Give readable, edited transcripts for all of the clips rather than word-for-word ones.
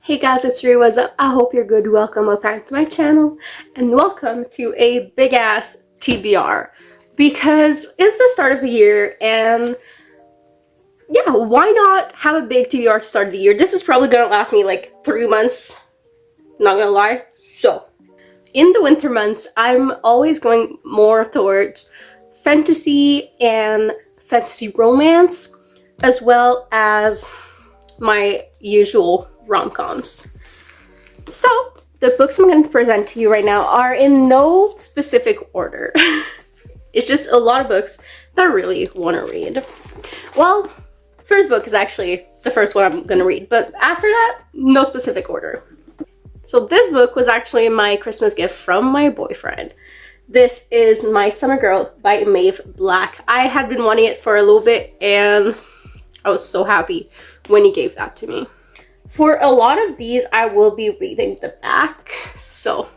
Hey guys, it's Ree. What's up? I hope you're good. Welcome back to my channel and welcome to a big ass TBR because it's the start of the year and yeah, why not have a big TBR to start the year? This is probably gonna last me like 3 months, not gonna lie. So, in the winter months, I'm always going more towards fantasy and fantasy romance as well as my usual rom-coms. So the books I'm going to present to you right now are in no specific order. It's just a lot of books that I really want to read. Well, first book is actually the first one I'm going to read, but after that, no specific order. So this book was actually my Christmas gift from my boyfriend. This is My Summer Girl by Maeve Black. I had been wanting it for a little bit and I was so happy when he gave that to me. For a lot of these, I will be reading the back. So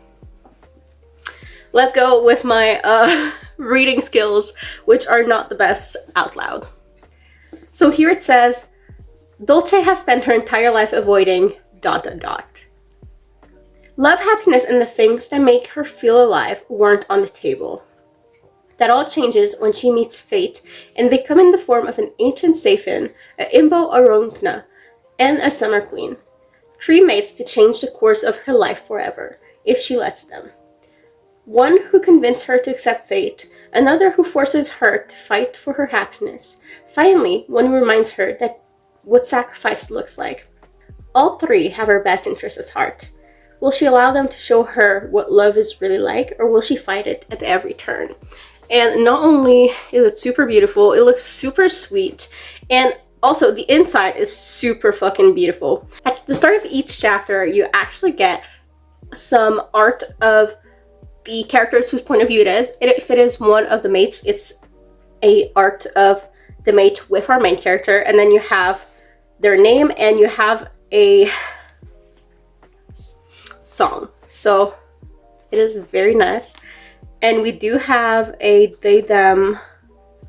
let's go with my reading skills, which are not the best out loud. So here it says, Dolce has spent her entire life avoiding ... Love, happiness, and the things that make her feel alive weren't on the table. That all changes when she meets fate, and they come in the form of an ancient Safin, a Imbo Aronkna, and a Summer Queen. 3 mates to change the course of her life forever, if she lets them. One who convinces her to accept fate, another who forces her to fight for her happiness. Finally, one who reminds her that what sacrifice looks like. All 3 have her best interests at heart. Will she allow them to show her what love is really like, or will she fight it at every turn? And not only is it super beautiful, it looks super sweet, and also the inside is super fucking beautiful. At the start of each chapter, you actually get some art of the characters whose point of view it is. If it is one of the mates, it's a art of the mate with our main character, and then you have their name and you have a song. So it is very nice. And we do have a they-them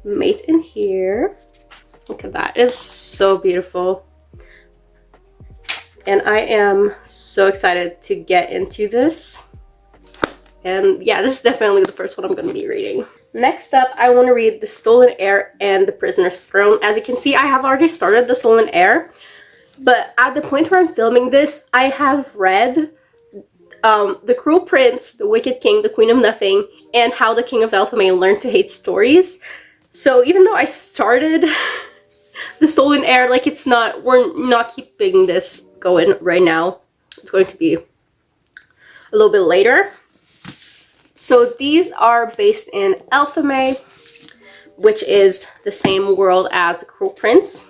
mate in here. Look at that. It's so beautiful. And I am so excited to get into this. And yeah, this is definitely the first one I'm going to be reading. Next up, I want to read The Stolen Heir and The Prisoner's Throne. As you can see, I have already started The Stolen Heir. But at the point where I'm filming this, I have read The Cruel Prince, The Wicked King, The Queen of Nothing, and How the King of Elfame Learned to Hate Stories. So even though I started The Stolen Heir, like we're not keeping this going right now. It's going to be a little bit later. So these are based in Elfame, which is the same world as The Cruel Prince.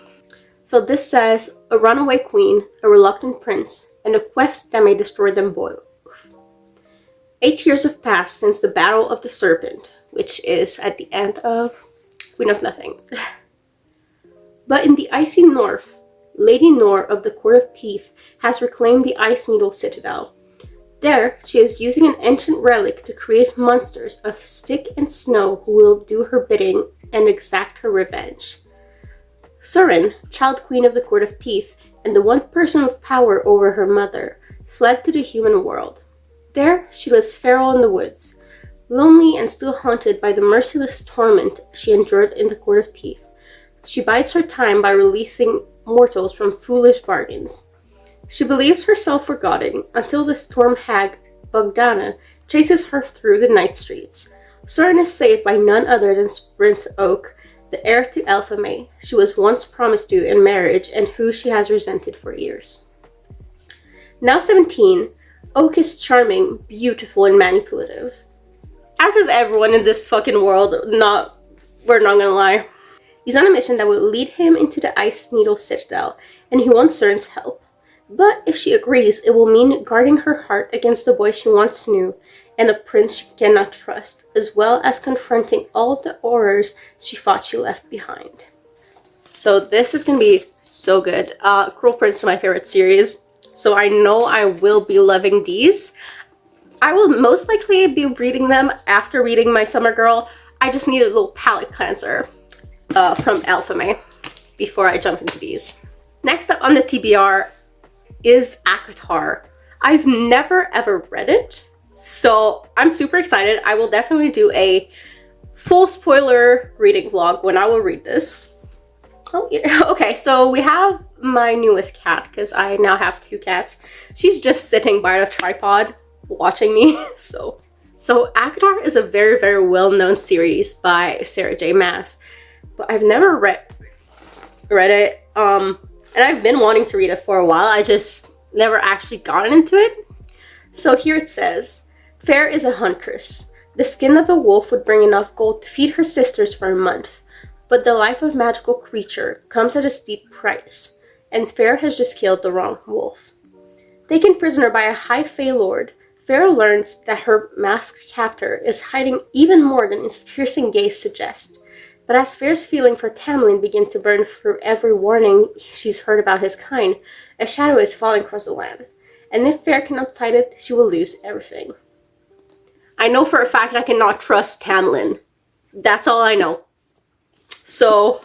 So this says, a runaway queen, a reluctant prince, and a quest that may destroy them both. 8 years have passed since the Battle of the Serpent, which is at the end of Queen of Nothing. But in the icy north, Lady Nor of the Court of Teeth has reclaimed the Ice Needle Citadel. There, she is using an ancient relic to create monsters of stick and snow who will do her bidding and exact her revenge. Surin, child queen of the Court of Teeth, and the one person with power over her mother, fled to the human world. There, she lives feral in the woods, lonely and still haunted by the merciless torment she endured in the Court of Teeth. She bides her time by releasing mortals from foolish bargains. She believes herself forgotten until the storm hag, Bogdana, chases her through the night streets. Surin is saved by none other than Prince Oak, the heir to Elfame she was once promised to in marriage and who she has resented for years. Now 17, Oak is charming, beautiful, and manipulative. As is everyone in this fucking world, we're not gonna lie. He's on a mission that will lead him into the Ice Needle Citadel, and he wants Surin's help. But if she agrees, it will mean guarding her heart against the boy she once knew, and a prince she cannot trust, as well as confronting all the horrors she thought she left behind. So this is gonna be so good. Cruel Prince is my favorite series, so I know I will be loving these. I will most likely be reading them after reading My Summer Girl. I just need a little palate cleanser from Elfame before I jump into these. Next up on the TBR is ACOTAR. I've never ever read it, so I'm super excited. I will definitely do a full spoiler reading vlog when I will read this. Oh, yeah. Okay, so we have my newest cat, because I now have 2 cats. She's just sitting by the tripod watching me. So ACOTAR is a very, very well-known series by Sarah J. Maas, but I've never read it. And I've been wanting to read it for a while. I just never actually gotten into it. So here it says, Fair is a huntress. The skin of a wolf would bring enough gold to feed her sisters for a month. But the life of a magical creature comes at a steep price, and Fair has just killed the wrong wolf. Taken prisoner by a high Fey lord, Fair learns that her masked captor is hiding even more than his piercing gaze suggests. But as Fair's feeling for Tamlin begins to burn through every warning she's heard about his kind, a shadow is falling across the land. And if Fair cannot fight it, she will lose everything. I know for a fact I cannot trust Tamlin. That's all I know. So,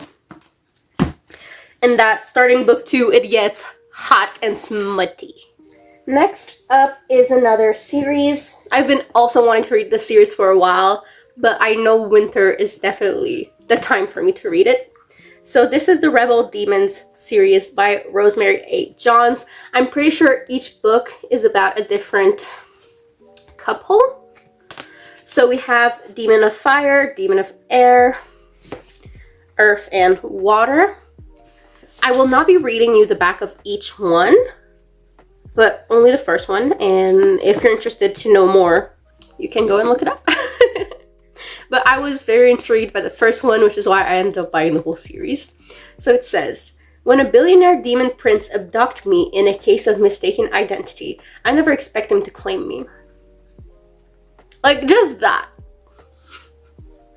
in that starting book 2, it gets hot and smutty. Next up is another series. I've been also wanting to read this series for a while, but I know winter is definitely the time for me to read it. So this is the Rebel Demons series by Rosemary A. Johns. I'm pretty sure each book is about a different couple. So we have Demon of Fire, Demon of Air, Earth, and Water. I will not be reading you the back of each one, but only the first one. And if you're interested to know more, you can go and look it up. But I was very intrigued by the first one, which is why I ended up buying the whole series. So it says, when a billionaire demon prince abducted me in a case of mistaken identity, I never expect him to claim me. Like, just that.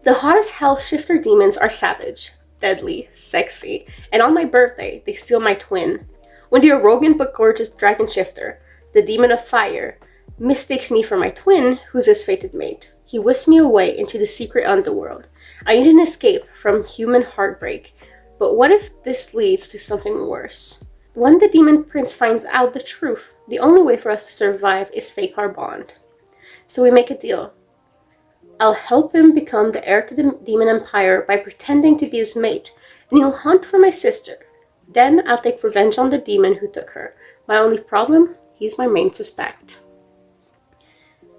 The hottest hell shifter demons are savage, deadly, sexy, and on my birthday, they steal my twin. When the arrogant but gorgeous dragon shifter, the demon of fire, mistakes me for my twin, who's his fated mate, he whisks me away into the secret underworld. I need an escape from human heartbreak, but what if this leads to something worse? When the demon prince finds out the truth, the only way for us to survive is fake our bond. So we make a deal. I'll help him become the heir to the demon empire by pretending to be his mate, and he'll hunt for my sister. Then I'll take revenge on the demon who took her. My only problem? He's my main suspect.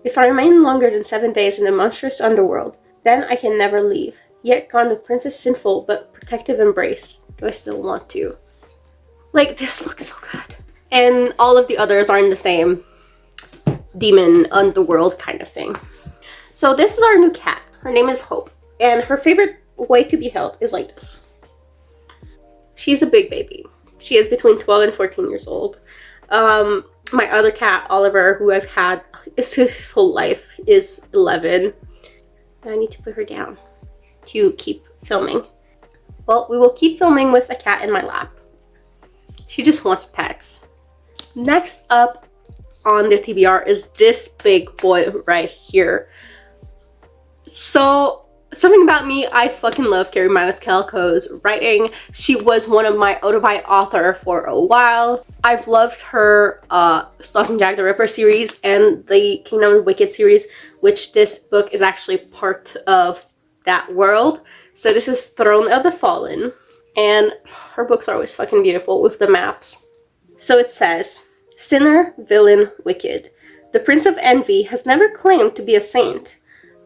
If I remain longer than 7 days in the monstrous underworld, then I can never leave. Yet gone the prince's sinful but protective embrace. Do I still want to? Like, this looks so good. And all of the others are in the same demon underworld kind of thing. So this is our new cat. Her name is Hope. And her favorite way to be held is like this. She's a big baby. She is between 12 and 14 years old. My other cat, Oliver, who I've had his whole life, is 11. I need to put her down to keep filming. Well, we will keep filming with a cat in my lap. She just wants pets. Next up on the TBR is this big boy right here. So, something about me, I fucking love Carrie Maniscalco's writing. She was one of my autobi author for a while. I've loved her Stalking Jack the Ripper series and the Kingdom of the Wicked series, which this book is actually part of that world. So this is Throne of the Fallen, and her books are always fucking beautiful with the maps. So it says, Sinner, Villain, Wicked. The Prince of Envy has never claimed to be a saint.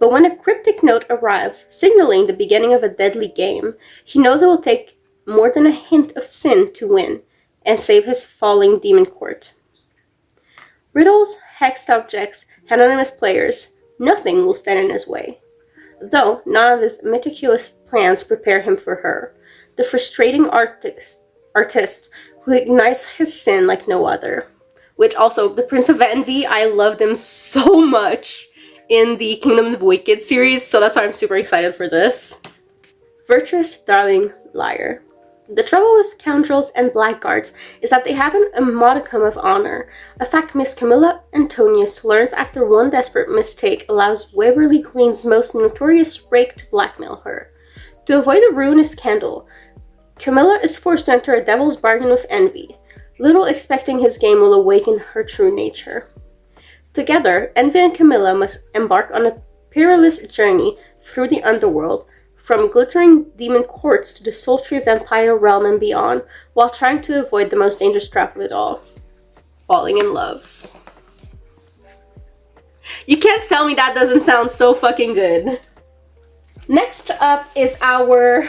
But when a cryptic note arrives, signaling the beginning of a deadly game, he knows it will take more than a hint of sin to win and save his falling demon court. Riddles, hexed objects, anonymous players, nothing will stand in his way. Though none of his meticulous plans prepare him for her, the frustrating artist who ignites his sin like no other. Which also, the Prince of Envy, I loved him so much in the Kingdom of the Wicked series, so that's why I'm super excited for this. Virtuous, darling, liar. The trouble with scoundrels and blackguards is that they haven't a modicum of honor, a fact Miss Camilla Antonius learns after one desperate mistake allows Waverly Green's most notorious rake to blackmail her. To avoid a ruinous scandal, Camilla is forced to enter a devil's bargain with Envy. little expecting his game will awaken her true nature. Together, Envy and Camilla must embark on a perilous journey through the underworld, from glittering demon courts to the sultry vampire realm and beyond, while trying to avoid the most dangerous trap of it all, falling in love. You can't tell me that doesn't sound so fucking good. Next up is our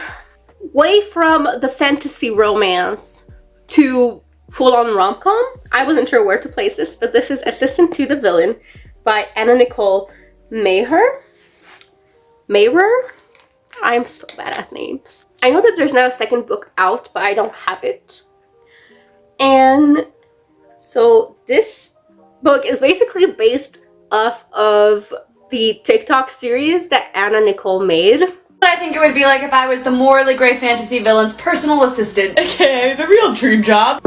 way from the fantasy romance to full-on rom-com. I wasn't sure where to place this, but this is Assistant to the Villain by Anna Nicole Mayher. I'm so bad at names. I know that there's now a second book out, but I don't have it. And so this book is basically based off of the TikTok series that Anna Nicole made. I think it would be like if I was the morally gray fantasy villain's personal assistant. Okay, the real dream job.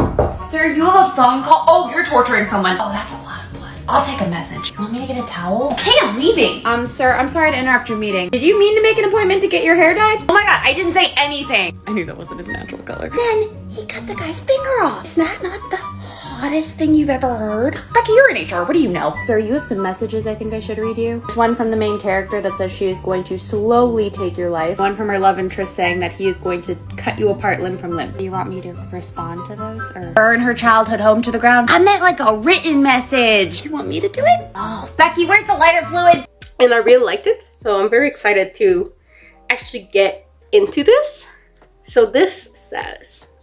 Sir, you have a phone call? Oh, you're torturing someone. Oh, that's a lot of blood. I'll take a message. You want me to get a towel? Okay, I'm leaving. Sir, I'm sorry to interrupt your meeting. Did you mean to make an appointment to get your hair dyed? Oh my god, I didn't say anything. I knew that wasn't his natural color. Then he cut the guy's finger off. Is that not the hottest thing you've ever heard? Becky, you're in HR. What do you know? Sir, you have some messages I think I should read you. There's one from the main character that says she is going to slowly take your life. One from her love interest saying that he is going to cut you apart limb from limb. Do you want me to respond to those, or burn her childhood home to the ground? I meant like a written message. you want me to do it? Oh, Becky, where's the lighter fluid? And I really liked it, so I'm very excited to actually get into this. So this says,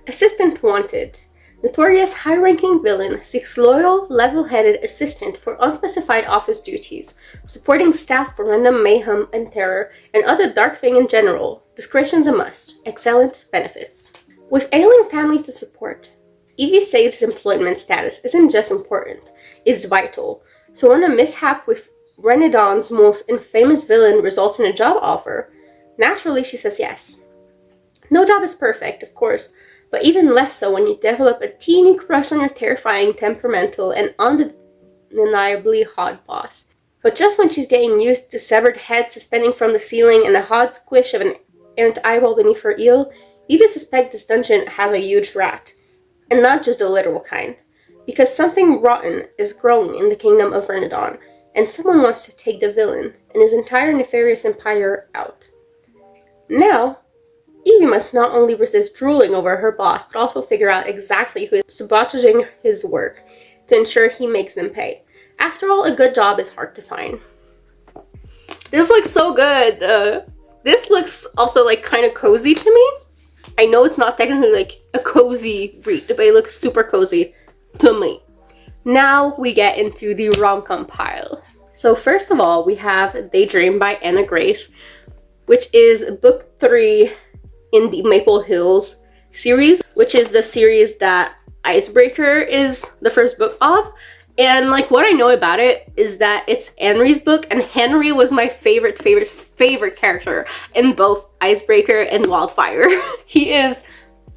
Assistant wanted. Notorious high-ranking villain seeks loyal, level-headed assistant for unspecified office duties, supporting staff for random mayhem and terror, and other dark thing in general. Discretion's a must. Excellent benefits. With ailing family to support, Evie Sage's employment status isn't just important, it's vital. So when a mishap with Renedon's most infamous villain results in a job offer, naturally she says yes. No job is perfect, of course, but even less so when you develop a teeny crush on your terrifying, temperamental, and undeniably hot boss. But just when she's getting used to severed head suspending from the ceiling and the hot squish of an errant eyeball beneath her eel, Evie suspects this dungeon has a huge rat. And not just the literal kind. Because something rotten is growing in the kingdom of Renedon, and someone wants to take the villain and his entire nefarious empire out. Now, Evie must not only resist drooling over her boss, but also figure out exactly who is sabotaging his work to ensure he makes them pay. After all, a good job is hard to find. This looks so good. This looks also like kind of cozy to me. I know it's not technically like a cozy read, but it looks super cozy to me. Now we get into the rom-com pile. So first of all, we have Daydream by Anna Grace, which is book 3 in the Maple Hills series, which is the series that Icebreaker is the first book of. And like what I know about it is that it's Henry's book, and Henry was my favorite character in both Icebreaker and Wildfire. He is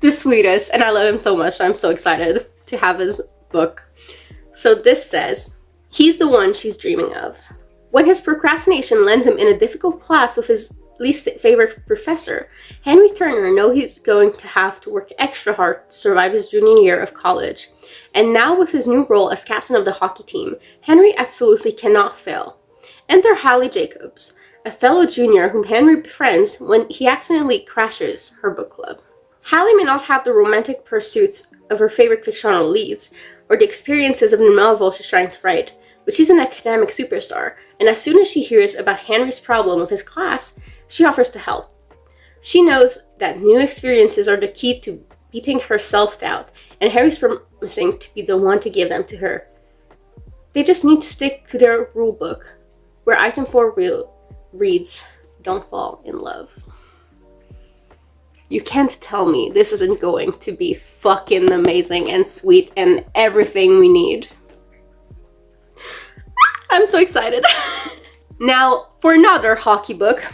the sweetest and I love him so much. I'm so excited to have his book. So this says, he's the one she's dreaming of. When his procrastination lands him in a difficult class with his least favorite professor, Henry Turner knows he's going to have to work extra hard to survive his junior year of college. And now with his new role as captain of the hockey team, Henry absolutely cannot fail. Enter Hallie Jacobs, a fellow junior whom Henry befriends when he accidentally crashes her book club. Hallie may not have the romantic pursuits of her favorite fictional leads, or the experiences of the novel she's trying to write, but she's an academic superstar, and as soon as she hears about Henry's problem with his class, she offers to help. She knows that new experiences are the key to beating her self-doubt, and Harry's promising to be the one to give them to her. They just need to stick to their rule book, where item 4 reads, "Don't fall in love." You can't tell me this isn't going to be fucking amazing and sweet and everything we need. I'm so excited. Now, for another hockey book,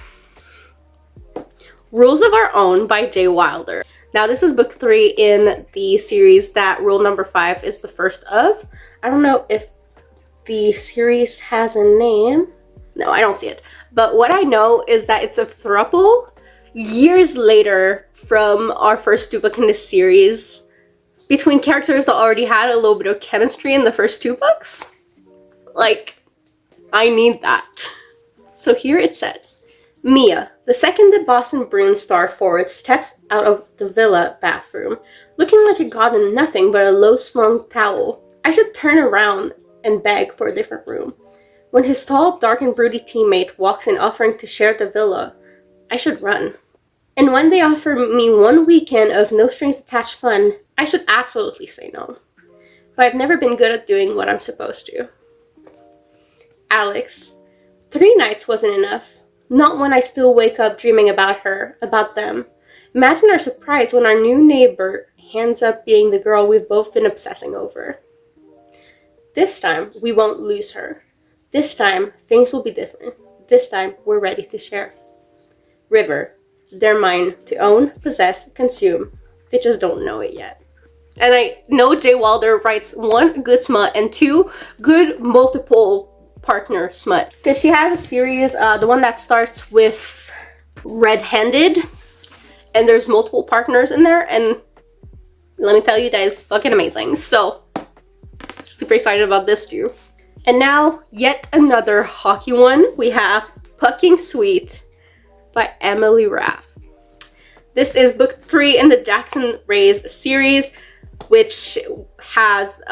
Rules of Our Own by Jay Wilder. Now, this is book 3 in the series that rule number 5 is the first of. I don't know if the series has a name. No, I don't see it. But what I know is that it's a throuple years later from our first 2 book in this series, between characters that already had a little bit of chemistry in the first 2 books. Like, I need that. So here it says, Mia, the second Boston Bruin star forward, steps out of the villa bathroom, looking like a god in nothing but a low-slung towel. I should turn around and beg for a different room. When his tall, dark and broody teammate walks in offering to share the villa, I should run. And when they offer me 1 weekend of no-strings-attached fun, I should absolutely say no. But I've never been good at doing what I'm supposed to. Alex, 3 nights wasn't enough. Not when I still wake up dreaming about her, about them. Imagine our surprise when our new neighbor ends up being the girl we've both been obsessing over. This time, we won't lose her. This time, things will be different. This time, we're ready to share. River, they're mine to own, possess, consume. They just don't know it yet. And I know Jay Wilder writes 1 good smut and 2 good multiple partner smut. Because she has a series, the one that starts with red-handed, and there's multiple partners in there, and let me tell you, that is fucking amazing. So, super excited about this too. And now, yet another hockey one. We have Pucking Sweet by Emily Raff. This is book 3 in the Jackson Rays series, which has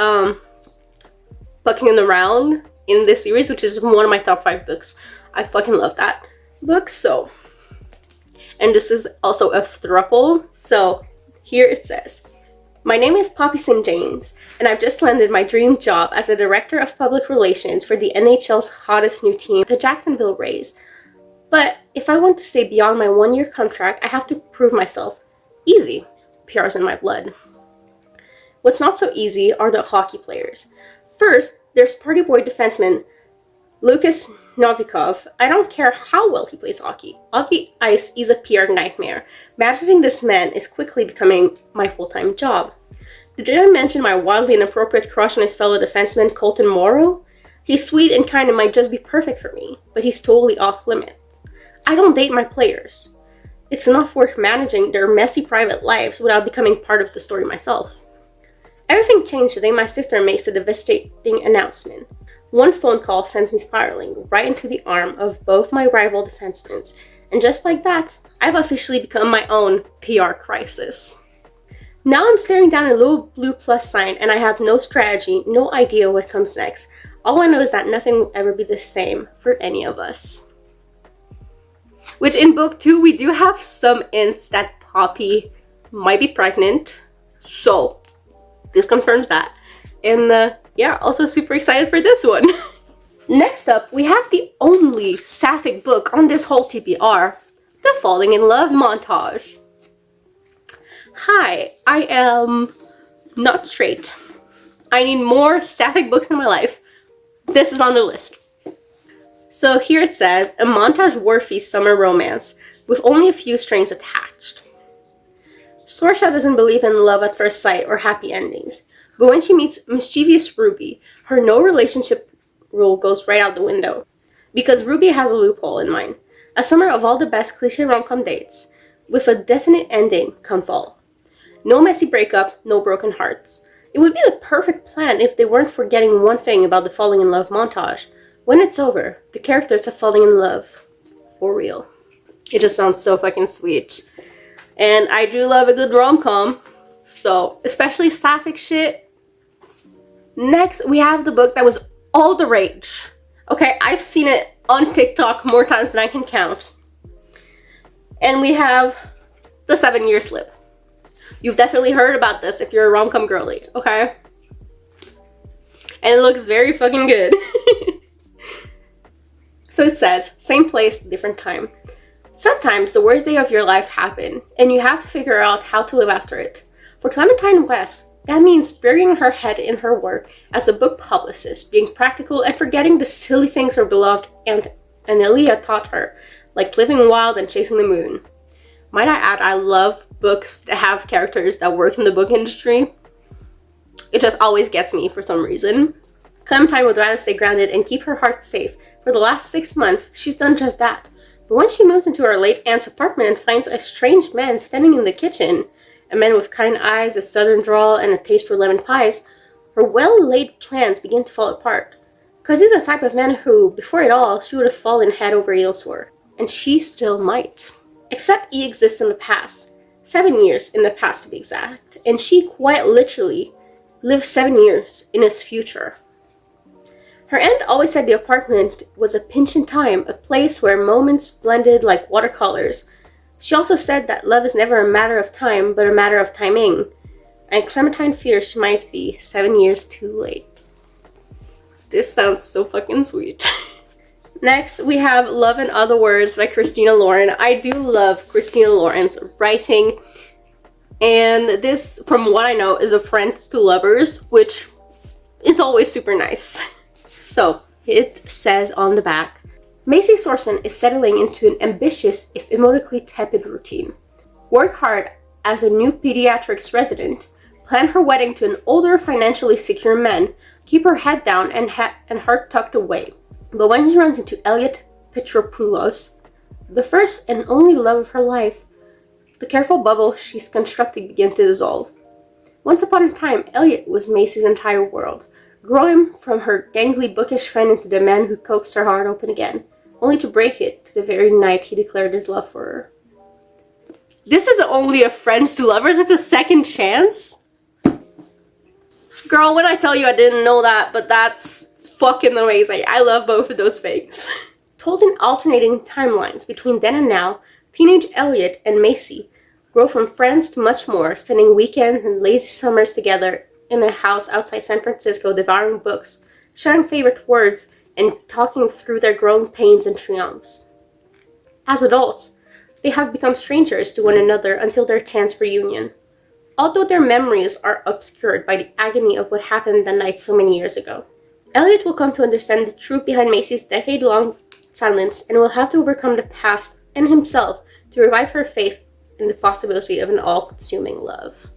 Pucking in the Round in this series, which is one of my top 5 books. I fucking love that book. So, and this is also a throuple. So here it says, my name is Poppy St. James, and I've just landed my dream job as the Director of Public Relations for the NHL's hottest new team, the Jacksonville Rays. But if I want to stay beyond my 1-year contract, I have to prove myself. Easy. PR's in my blood. What's not so easy are the hockey players. First, there's party boy defenseman Lucas Novikov. I don't care how well he plays hockey. Off the ice, he's a PR nightmare. Managing this man is quickly becoming my full-time job. Did I mention my wildly inappropriate crush on his fellow defenseman Colton Morrow? He's sweet and kind and might just be perfect for me, but he's totally off limits. I don't date my players. It's enough work managing their messy private lives without becoming part of the story myself. Everything changed the day my sister makes a devastating announcement. 1 phone call sends me spiraling right into the arm of both my rival defensemen, and just like that, I've officially become my own PR crisis. Now I'm staring down a little blue plus sign and I have no strategy, no idea what comes next. All I know is that nothing will ever be the same for any of us. Which in book 2, we do have some hints that Poppy might be pregnant, so this confirms that. And yeah, also super excited for this one. Next up, we have the only sapphic book on this whole TBR, the Falling in Love montage. Hi, I am not straight. I need more sapphic books in my life. This is on the list. So here it says, a montage-worthy summer romance with only a few strings attached. Sorsha doesn't believe in love at first sight or happy endings, but when she meets mischievous Ruby, her no relationship rule goes right out the window. Because Ruby has a loophole in mind. A summer of all the best cliché rom-com dates, with a definite ending come fall. No messy breakup, no broken hearts. It would be the perfect plan if they weren't forgetting one thing about the falling in love montage. When it's over, the characters are falling in love. For real. It just sounds so fucking sweet. And I do love a good rom-com. So, especially sapphic shit. Next, we have the book that was all the rage. Okay, I've seen it on TikTok more times than I can count. And we have the 7-Year Slip. You've definitely heard about this if you're a rom-com girly, okay? And it looks very fucking good. So it says, same place, different time. Sometimes the worst day of your life happen, and you have to figure out how to live after it. For Clementine West, that means burying her head in her work as a book publicist, being practical and forgetting the silly things her beloved Aunt Anelia taught her, like living wild and chasing the moon. Might I add, I love books that have characters that work in the book industry. It just always gets me for some reason. Clementine would rather stay grounded and keep her heart safe. For the last 6 months, she's done just that. But when she moves into her late aunt's apartment and finds a strange man standing in the kitchen, a man with kind eyes, a southern drawl, and a taste for lemon pies, her well-laid plans begin to fall apart. Because he's the type of man who, before it all, she would have fallen head over heels for. And she still might. Except he exists in the past. 7 years in the past to be exact. And she quite literally lived 7 years in his future. Her aunt always said the apartment was a pinch in time, a place where moments blended like watercolors. She also said that love is never a matter of time, but a matter of timing. And Clementine fears she might be 7 years too late. This sounds so fucking sweet. Next, we have Love and Other Words by Christina Lauren. I do love Christina Lauren's writing. And this, from what I know, is a friends to lovers, which is always super nice. So, it says on the back, Macy Sorsen is settling into an ambitious, if emotically tepid routine. Work hard as a new pediatrics resident, plan her wedding to an older, financially secure man, keep her head down and heart tucked away. But when she runs into Elliot Petropoulos, the first and only love of her life, the careful bubble she's constructed begins to dissolve. Once upon a time, Elliot was Macy's entire world, growing from her gangly, bookish friend into the man who coaxed her heart open again, only to break it the very night he declared his love for her. This is only a friends to lovers. It's a second chance? Girl, when I tell you I didn't know that, but that's fucking amazing. I love both of those things. Told in alternating timelines between then and now, teenage Elliot and Macy grow from friends to much more, spending weekends and lazy summers together in a house outside San Francisco, devouring books, sharing favorite words, and talking through their growing pains and triumphs. As adults, they have become strangers to one another until their chance reunion. Although their memories are obscured by the agony of what happened that night so many years ago. Elliot will come to understand the truth behind Macy's decade-long silence and will have to overcome the past and himself to revive her faith in the possibility of an all-consuming love.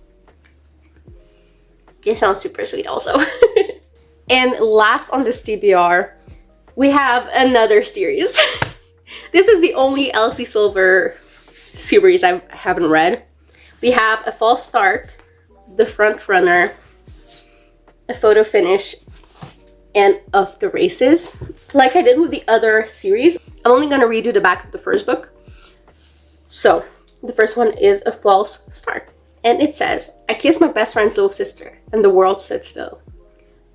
This sounds super sweet also. And last on this TBR, we have another series. This is the only Elsie Silver series I haven't read. We have A False Start, The Front Runner, A Photo Finish, and Of the Races. Like I did with the other series, I'm only going to redo the back of the first book. So, the first one is A False Start. And it says, I kissed my best friend's little sister, and the world stood still.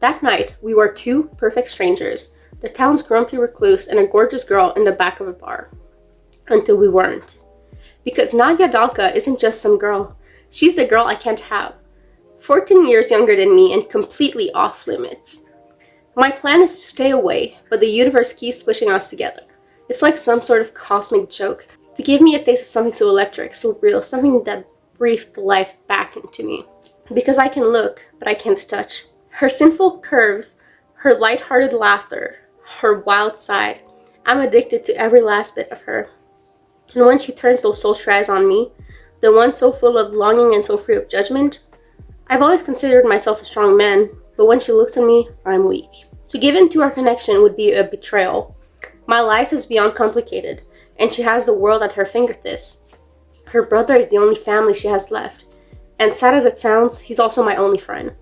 That night, we were two perfect strangers, the town's grumpy recluse and a gorgeous girl in the back of a bar. Until we weren't. Because Nadia Dalka isn't just some girl. She's the girl I can't have. 14 years younger than me and completely off limits. My plan is to stay away, but the universe keeps pushing us together. It's like some sort of cosmic joke. To give me a taste of something so electric, so real, something that breathed life back into me. Because I can look, but I can't touch. Her sinful curves, her light-hearted laughter, her wild side. I'm addicted to every last bit of her. And when she turns those sultry eyes on me, the one so full of longing and so free of judgment, I've always considered myself a strong man, but when she looks at me, I'm weak. To give in to our connection would be a betrayal. My life is beyond complicated, and she has the world at her fingertips. Her brother is the only family she has left, and sad as it sounds, he's also my only friend.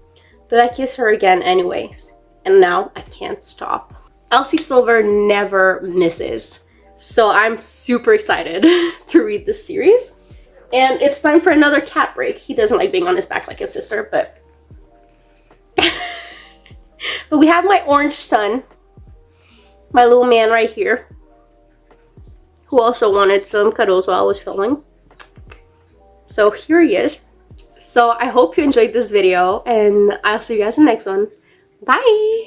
But I kiss her again anyways, and now I can't stop. Elsie Silver never misses. So I'm super excited to read this series. And it's time for another cat break. He doesn't like being on his back like his sister, but... But we have my orange son, my little man right here, who also wanted some cuddles while I was filming. So here he is. So I hope you enjoyed this video, and I'll see you guys in the next one. Bye!